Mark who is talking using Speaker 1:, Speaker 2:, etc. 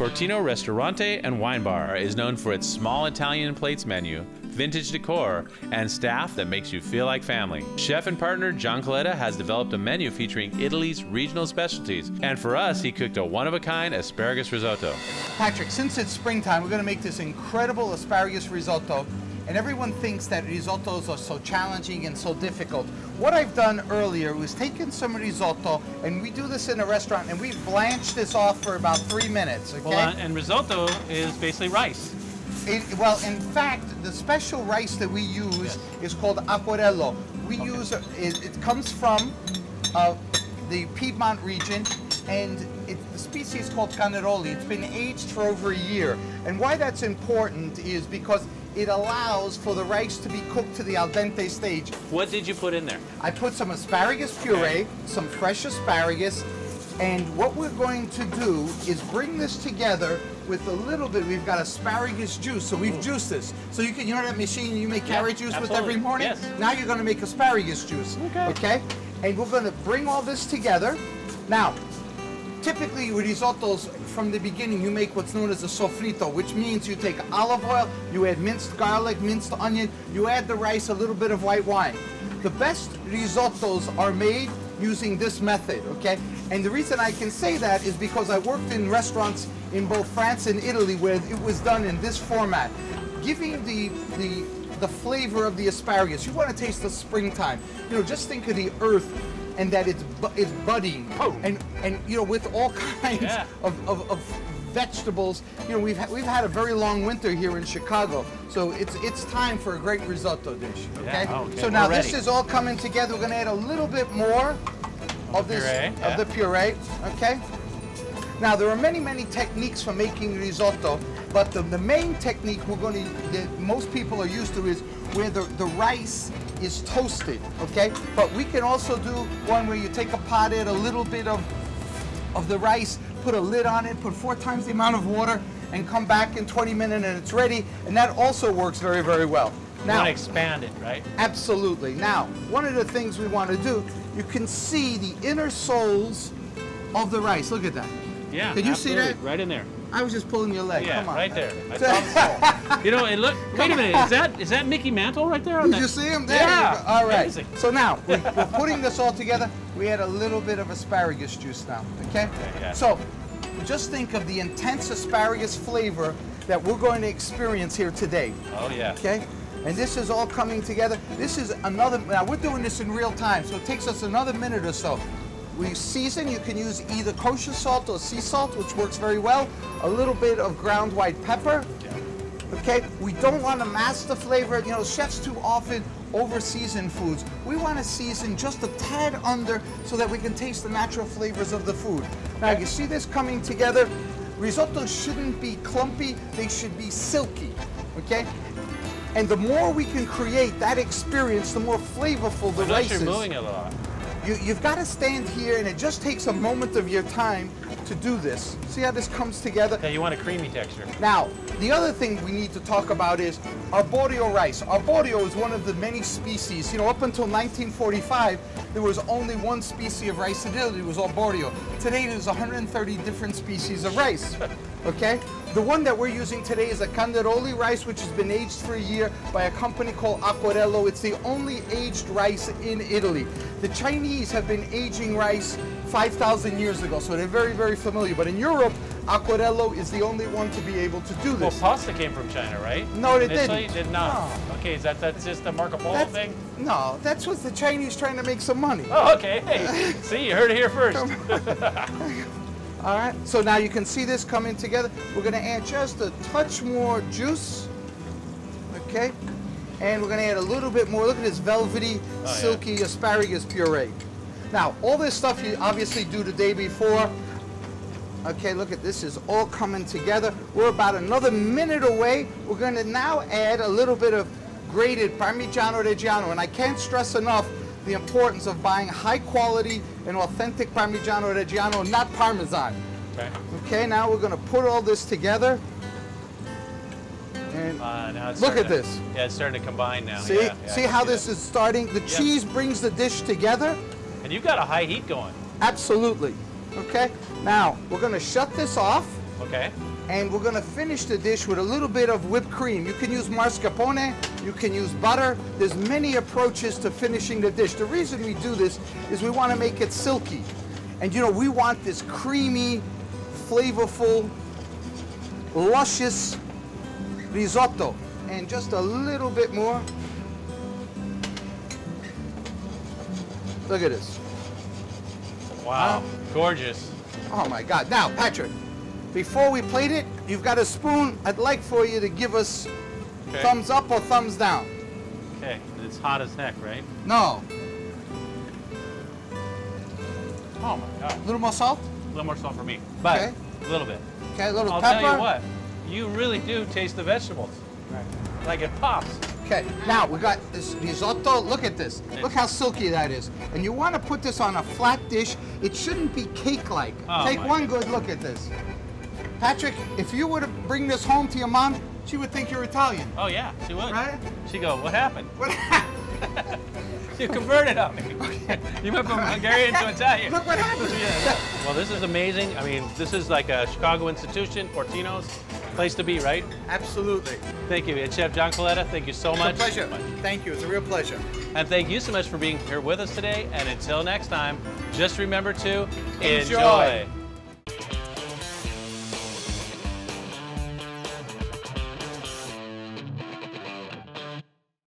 Speaker 1: Quartino Ristorante and Wine Bar is known for its small Italian plates menu, vintage decor, and staff that makes you feel like family. Chef and partner John Coletta has developed a menu featuring Italy's regional specialties, and for us, he cooked a one-of-a-kind asparagus risotto.
Speaker 2: Patrick, since it's springtime, we're going to make this incredible asparagus risotto, and everyone thinks that risottos are so challenging and so difficult. What I've done earlier was taken some risotto, and we do this in a restaurant, and we blanch this off for about 3 minutes, okay?
Speaker 3: Well, and risotto is basically rice.
Speaker 2: Well, in fact, the special rice that we use is called Acquerello. We use, it comes from the Piedmont region, and the species is called cannaroli. It's been aged for over a year. And why that's important is because it allows for the rice to be cooked to the al dente stage.
Speaker 3: What did you put in there?
Speaker 2: I put some asparagus puree, some fresh asparagus, and what we're going to do is bring this together with a little bit. We've got asparagus juice, so we've juiced this. So you can, you know that machine you make carrot juice with every morning?
Speaker 3: Yes.
Speaker 2: Now you're going to make asparagus juice. Okay? And we're going to bring all this together. Now, typically with risottos, from the beginning, you make what's known as a sofrito, which means you take olive oil, you add minced garlic, minced onion, you add the rice, a little bit of white wine. The best risottos are made using this method, okay? And the reason I can say that is because I worked in restaurants in both France and Italy where it was done in this format, giving the flavor of the asparagus. You want to taste the springtime. You know, just think of the earth and that it's budding, and you know, with all kinds of vegetables. You know, we've had a very long winter here in Chicago, so it's time for a great risotto dish. Okay. So now this is all coming together. We're going to add a little bit more of this of the puree. Okay. Now there are many techniques for making risotto, but the main technique that most people are used to is where the rice is toasted, okay? But we can also do one where you take a pot, add a little bit of the rice, put a lid on it, put 4 times the amount of water, and come back in 20 minutes and it's ready, and that also works very, very well.
Speaker 3: Now, you want to expand it, right?
Speaker 2: Absolutely. Now, one of the things we want to do, you can see the inner soles of the rice. Look at that.
Speaker 3: Yeah,
Speaker 2: can you see that?
Speaker 3: Right in there.
Speaker 2: I was just pulling your leg.
Speaker 3: Yeah,
Speaker 2: come on.
Speaker 3: Right there. I saw the You know, wait a minute. Is that Mickey Mantle right there?
Speaker 2: Did you see him? There you go. All right. Amazing. So now we're putting this all together. We add a little bit of asparagus juice now. Okay. So just think of the intense asparagus flavor that we're going to experience here today.
Speaker 3: Oh yeah.
Speaker 2: Okay. And this is all coming together. This is another. Now we're doing this in real time, so it takes us another minute or so. We season. You can use either kosher salt or sea salt, which works very well. A little bit of ground white pepper. Okay, we don't want to mask the flavor. You know, chefs too often over-season foods. We want to season just a tad under so that we can taste the natural flavors of the food. Now, you see this coming together. Risottos shouldn't be clumpy. They should be silky, okay? And the more we can create that experience, the more flavorful the rice is.
Speaker 3: You're moving it a lot.
Speaker 2: You've got to stand here, and it just takes a moment of your time to do this. See how this comes together?
Speaker 3: Yeah, you want a creamy texture.
Speaker 2: Now, the other thing we need to talk about is arborio rice. Arborio is one of the many species. You know, up until 1945, there was only one species of rice in Italy. It was arborio. Today, there's 130 different species of rice. Okay? The one that we're using today is a cannaroli rice, which has been aged for a year by a company called Acquerello. It's the only aged rice in Italy. The Chinese have been aging rice 5,000 years ago, so they're very, very familiar. But in Europe, Acquerello is the only one to be able to do this.
Speaker 3: Well, pasta came from China, right?
Speaker 2: No, it didn't.
Speaker 3: It did not. No. Okay, that's just a Marco Polo thing?
Speaker 2: No, that's what the Chinese trying to make some money.
Speaker 3: Oh, okay. Hey, see, you heard it here first.
Speaker 2: All right, so now you can see this coming together. We're going to add just a touch more juice, okay? And we're going to add a little bit more. Look at this velvety, silky asparagus puree. Now, all this stuff you obviously do the day before. Okay, look at this is all coming together. We're about another minute away. We're going to now add a little bit of grated Parmigiano Reggiano, and I can't stress enough the importance of buying high quality and authentic Parmigiano Reggiano, not Parmesan. Okay, now we're going to put all this together. And
Speaker 3: now
Speaker 2: look at this.
Speaker 3: Yeah, it's starting to combine now.
Speaker 2: See, see how this is starting? The cheese brings the dish together.
Speaker 3: And you've got a high heat going.
Speaker 2: Absolutely. Okay, now we're going to shut this off.
Speaker 3: Okay.
Speaker 2: And we're gonna finish the dish with a little bit of whipped cream. You can use mascarpone, you can use butter. There's many approaches to finishing the dish. The reason we do this is we wanna make it silky. And you know, we want this creamy, flavorful, luscious risotto. And just a little bit more. Look at this.
Speaker 1: Wow, gorgeous.
Speaker 2: Oh my God. Now, Patrick, before we plate it, you've got a spoon. I'd like for you to give us thumbs up or thumbs down.
Speaker 3: Okay, it's hot as heck, right?
Speaker 2: No.
Speaker 3: Oh my God.
Speaker 2: A little more salt?
Speaker 3: A little more salt for me, but
Speaker 2: Okay.
Speaker 3: a little bit.
Speaker 2: Okay, a little
Speaker 1: I'll
Speaker 2: pepper.
Speaker 1: tell you what, you really do taste the vegetables.
Speaker 3: Right.
Speaker 1: Like it pops.
Speaker 2: Okay, now we got this risotto. Look at this. Look how silky that is. And you want to put this on a flat dish. It shouldn't be cake-like.
Speaker 3: Oh,
Speaker 2: Take
Speaker 3: my
Speaker 2: one good look at this. Patrick, if you were to bring this home to your mom, she would think you're Italian.
Speaker 3: Oh yeah, she would.
Speaker 2: Right?
Speaker 3: She'd go, what happened?
Speaker 2: What happened?
Speaker 3: You converted on me. You went from Hungarian to Italian.
Speaker 2: Look what happened.
Speaker 3: Yeah. Well, this is amazing. I mean, this is like a Chicago institution, Quartino's. Place to be, right?
Speaker 2: Absolutely.
Speaker 3: Thank you. And Chef John Coletta, thank you so much.
Speaker 2: It's a pleasure. Thank you. It's a real pleasure.
Speaker 1: And thank you so much for being here with us today. And until next time, just remember to
Speaker 2: Enjoy.
Speaker 1: enjoy.